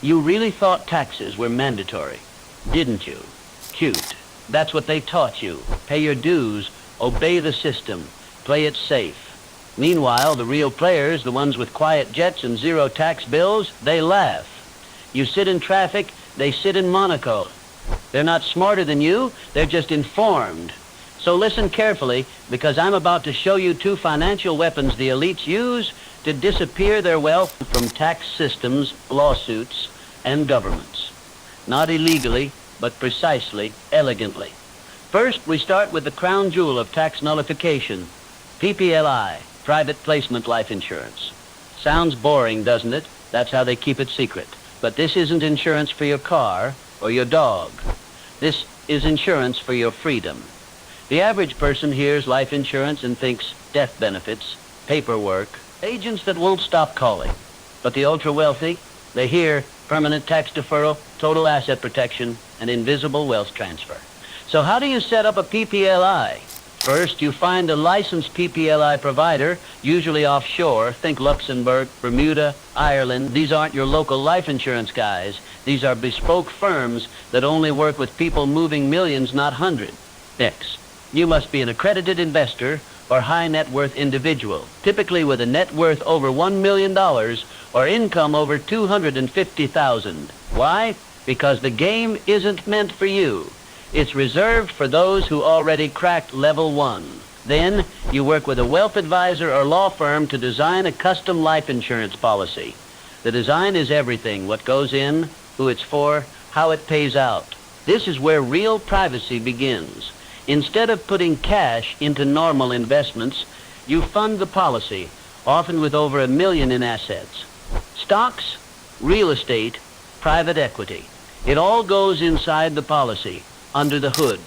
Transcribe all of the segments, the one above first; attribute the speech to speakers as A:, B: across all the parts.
A: You really thought taxes were mandatory, didn't you? Cute. That's what they taught you. Pay your dues, obey the system, play it safe. Meanwhile, the real players, the ones with quiet jets and zero tax bills, they laugh. You sit in traffic, they sit in Monaco. They're not smarter than you, they're just informed. So listen carefully, because I'm about to show you two financial weapons the elites use to disappear their wealth from tax systems, lawsuits, and governments. Not illegally, but precisely, elegantly. First, we start with the crown jewel of tax nullification, PPLI, private placement life insurance. Sounds boring, doesn't it? That's how they keep it secret. But this isn't insurance for your car or your dog. This is insurance for your freedom. The average person hears life insurance and thinks death benefits, paperwork, agents that won't stop calling. But the ultra-wealthy, they hear permanent tax deferral, total asset protection, and invisible wealth transfer. So how do you set up a PPLI? First, you find a licensed PPLI provider, usually offshore. Think Luxembourg, Bermuda, Ireland. These aren't your local life insurance guys. These are bespoke firms that only work with people moving millions, not hundreds. Next, you must be an accredited investor or high net worth individual, typically with a net worth over $1 million or income over $250,000. Why? Because the game isn't meant for you. It's reserved for those who already cracked level 1. Then, you work with a wealth advisor or law firm to design a custom life insurance policy. The design is everything: what goes in, who it's for, how it pays out. This is where real privacy begins. Instead of putting cash into normal investments, you fund the policy, often with over $1 million in assets. Stocks, real estate, private equity. It all goes inside the policy, under the hood.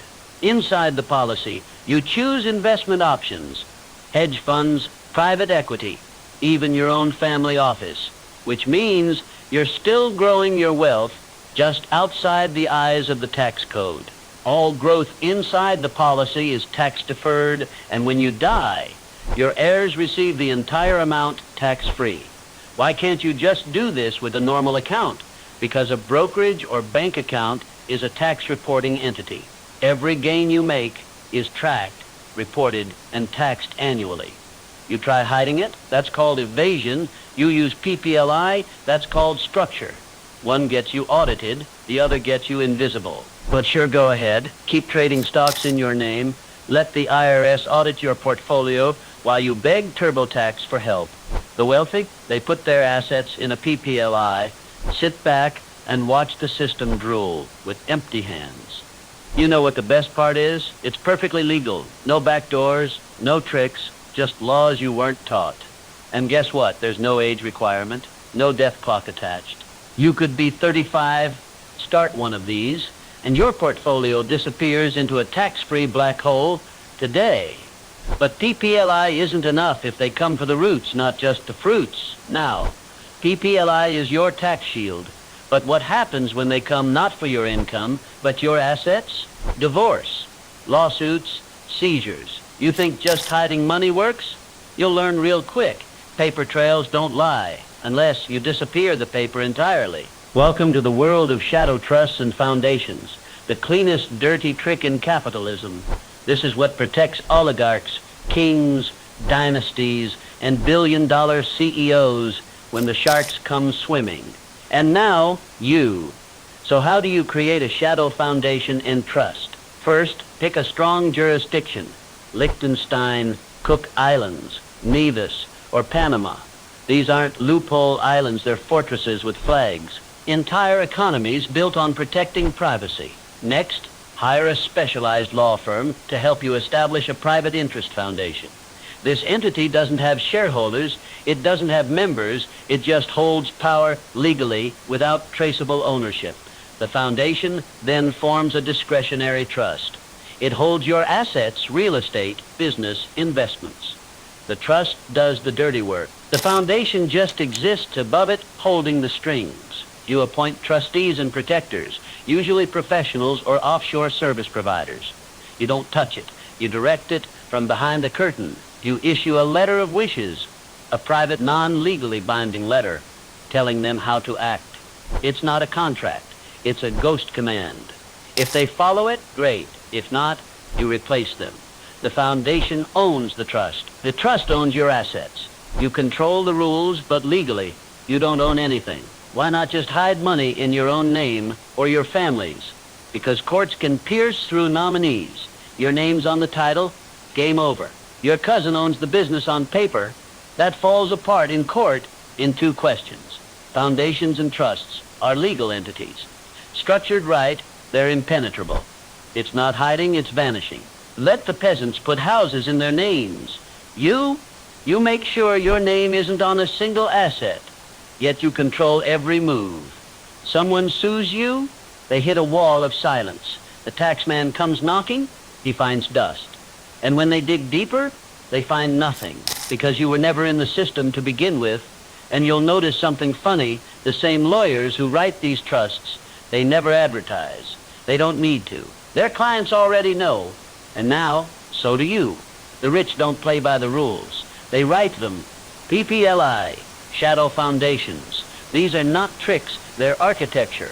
A: Inside the policy, you choose investment options: hedge funds, private equity, even your own family office, which means you're still growing your wealth just outside the eyes of the tax code. All growth inside the policy is tax deferred, and when you die, your heirs receive the entire amount tax-free. Why can't you just do this with a normal account? Because a brokerage or bank account is a tax reporting entity. Every gain you make is tracked, reported, and taxed annually. You try hiding it, that's called evasion. You use PPLI, that's called structure. One gets you audited, the other gets you invisible. But sure, go ahead. Keep trading stocks in your name. Let the IRS audit your portfolio while you beg TurboTax for help. The wealthy, they put their assets in a PPLI, sit back, and watch the system drool with empty hands. You know what the best part is? It's perfectly legal. No back doors, no tricks, just laws you weren't taught. And guess what? There's no age requirement, no death clock attached. You could be 35, start one of these, and your portfolio disappears into a tax-free black hole today. But PPLI isn't enough if they come for the roots, not just the fruits. Now, PPLI is your tax shield. But what happens when they come not for your income, but your assets? Divorce, lawsuits, seizures. You think just hiding money works? You'll learn real quick. Paper trails don't lie, unless you disappear the paper entirely. Welcome to the world of shadow trusts and foundations, the cleanest dirty trick in capitalism. This is what protects oligarchs, kings, dynasties, and billion-dollar CEOs when the sharks come swimming. And now, you. So how do you create a shadow foundation and trust? First, pick a strong jurisdiction: Liechtenstein, Cook Islands, Nevis, or Panama. These aren't loophole islands, they're fortresses with flags. Entire economies built on protecting privacy. Next, hire a specialized law firm to help you establish a private interest foundation. This entity doesn't have shareholders, it doesn't have members, it just holds power legally without traceable ownership. The foundation then forms a discretionary trust. It holds your assets, real estate, business, investments. The trust does the dirty work. The foundation just exists above it, holding the strings. You appoint trustees and protectors, usually professionals or offshore service providers. You don't touch it. You direct it from behind the curtain. You issue a letter of wishes, a private, non-legally binding letter telling them how to act. It's not a contract. It's a ghost command. If they follow it, great. If not, you replace them. The foundation owns the trust. The trust owns your assets. You control the rules, but legally, you don't own anything. Why not just hide money in your own name or your family's? Because courts can pierce through nominees. Your name's on the title, game over. Your cousin owns the business on paper. That falls apart in court in 2 questions. Foundations and trusts are legal entities. Structured right, they're impenetrable. It's not hiding, it's vanishing. Let the peasants put houses in their names. You make sure your name isn't on a single asset, yet you control every move. Someone sues you, they hit a wall of silence. The taxman comes knocking, he finds dust. And when they dig deeper, they find nothing, because you were never in the system to begin with. And you'll notice something funny. The same lawyers who write these trusts, they never advertise. They don't need to. Their clients already know. And now, so do you. The rich don't play by the rules. They write them. PPLI, shadow foundations. These are not tricks, they're architecture.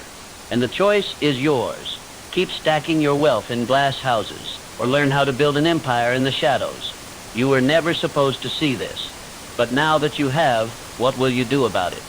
A: And the choice is yours. Keep stacking your wealth in glass houses, or learn how to build an empire in the shadows. You were never supposed to see this. But now that you have, what will you do about it?